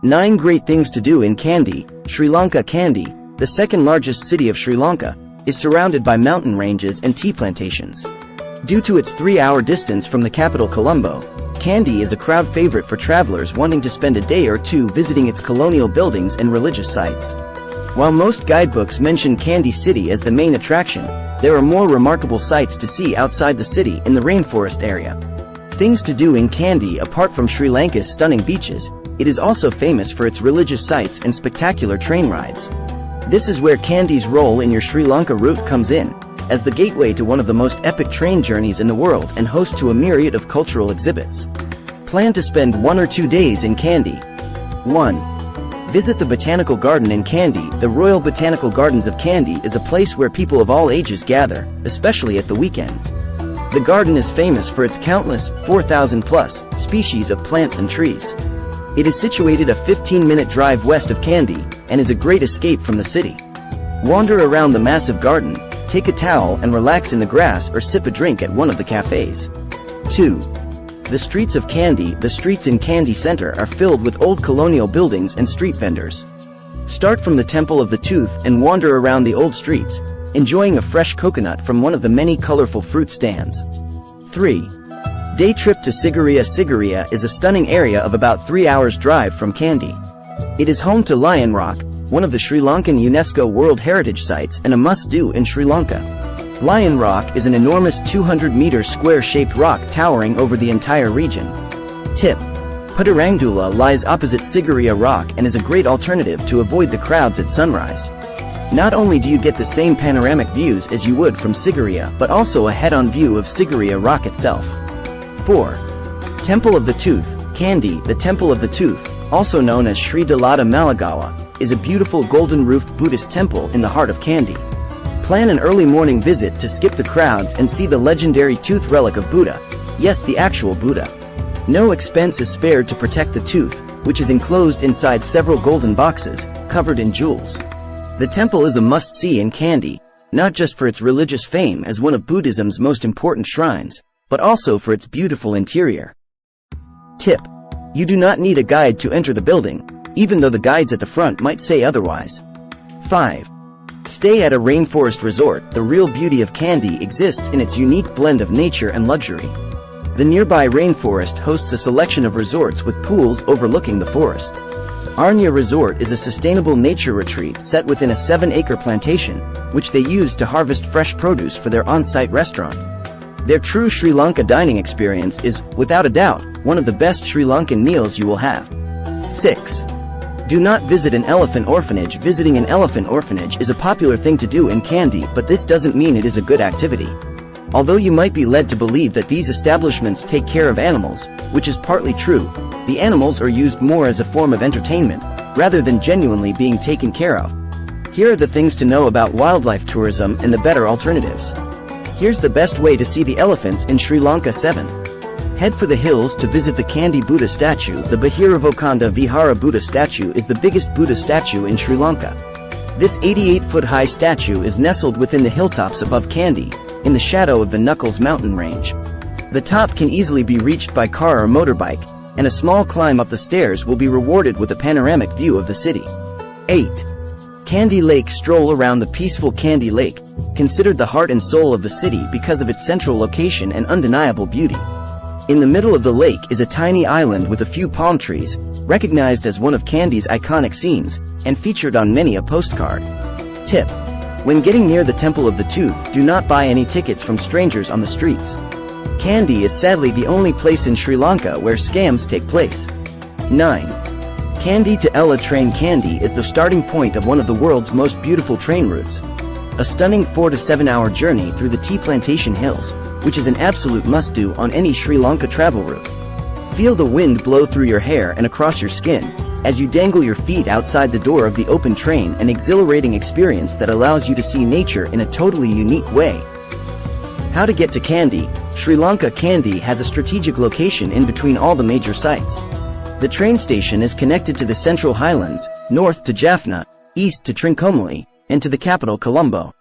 9 Great Things to Do in Kandy, Sri Lanka. Kandy, the second largest city of Sri Lanka, is surrounded by mountain ranges and tea plantations. Due to its 3-hour distance from the capital Colombo, Kandy is a crowd favorite for travelers wanting to spend a day or two visiting its colonial buildings and religious sites. While most guidebooks mention Kandy city as the main attraction, there are more remarkable sights to see outside the city in the rainforest area. Things to do in Kandy. Apart from Sri Lanka's stunning beaches, it is also famous for its religious sites and spectacular train rides. This is where Kandy's role in your Sri Lanka route comes in, as the gateway to one of the most epic train journeys in the world and host to a myriad of cultural exhibits. Plan to spend 1 or 2 days in Kandy. 1. Visit the Botanical Garden in Kandy. The Royal Botanical Gardens of Kandy is a place where people of all ages gather, especially at the weekends. The garden is famous for its countless, 4,000-plus, species of plants and trees. It is situated a 15-minute drive west of Kandy, and is a great escape from the city. Wander around the massive garden, take a towel and relax in the grass or sip a drink at one of the cafes. 2. The streets of Kandy. The streets in Kandy Center are filled with old colonial buildings and street vendors. Start from the Temple of the Tooth and wander around the old streets, enjoying a fresh coconut from one of the many colorful fruit stands. 3. Day trip to Sigiriya. Sigiriya is a stunning area of about 3 hours drive from Kandy. It is home to Lion Rock, one of the Sri Lankan UNESCO World Heritage Sites and a must-do in Sri Lanka. Lion Rock is an enormous 200-meter square-shaped rock towering over the entire region. Tip: Putarangdula lies opposite Sigiriya Rock and is a great alternative to avoid the crowds at sunrise. Not only do you get the same panoramic views as you would from Sigiriya, but also a head-on view of Sigiriya Rock itself. 4. Temple of the Tooth. Kandy. The Temple of the Tooth, also known as Sri Dalada Malagawa, is a beautiful golden-roofed Buddhist temple in the heart of Kandy. Plan an early morning visit to skip the crowds and see the legendary Tooth Relic of Buddha. Yes, the actual Buddha. No expense is spared to protect the tooth, which is enclosed inside several golden boxes, covered in jewels. The temple is a must-see in Kandy, not just for its religious fame as one of Buddhism's most important shrines, but also for its beautiful interior. Tip: You do not need a guide to enter the building, even though the guides at the front might say otherwise. 5. Stay at a rainforest resort. The real beauty of Kandy exists in its unique blend of nature and luxury. The nearby rainforest hosts a selection of resorts with pools overlooking the forest. Arnya Resort is a sustainable nature retreat set within a 7-acre plantation, which they use to harvest fresh produce for their on-site restaurant. Their true Sri Lanka dining experience is, without a doubt, one of the best Sri Lankan meals you will have. 6. Do not visit an elephant orphanage. Visiting an elephant orphanage is a popular thing to do in Kandy, but this doesn't mean it is a good activity. Although you might be led to believe that these establishments take care of animals, which is partly true, the animals are used more as a form of entertainment, rather than genuinely being taken care of. Here are the things to know about wildlife tourism and the better alternatives. Here's the best way to see the elephants in Sri Lanka. 7. Head for the hills to visit the Kandy Buddha statue. The Bhairavakonda Vihara Buddha statue is the biggest Buddha statue in Sri Lanka. This 88-foot-high statue is nestled within the hilltops above Kandy, in the shadow of the Knuckles mountain range. The top can easily be reached by car or motorbike, and a small climb up the stairs will be rewarded with a panoramic view of the city. 8. Kandy Lake. Stroll around the peaceful Kandy Lake, considered the heart and soul of the city because of its central location and undeniable beauty. In the middle of the lake is a tiny island with a few palm trees, recognized as one of Kandy's iconic scenes, and featured on many a postcard. Tip: When getting near the Temple of the Tooth, do not buy any tickets from strangers on the streets. Kandy is sadly the only place in Sri Lanka where scams take place. 9. Kandy to Ella Train. Kandy is the starting point of one of the world's most beautiful train routes. A stunning 4 to 7 hour journey through the tea plantation hills, which is an absolute must-do on any Sri Lanka travel route. Feel the wind blow through your hair and across your skin, as you dangle your feet outside the door of the open train, an exhilarating experience that allows you to see nature in a totally unique way. How to get to Kandy, Sri Lanka. Kandy has a strategic location in between all the major sites. The train station is connected to the Central Highlands, north to Jaffna, east to Trincomalee, and to the capital Colombo.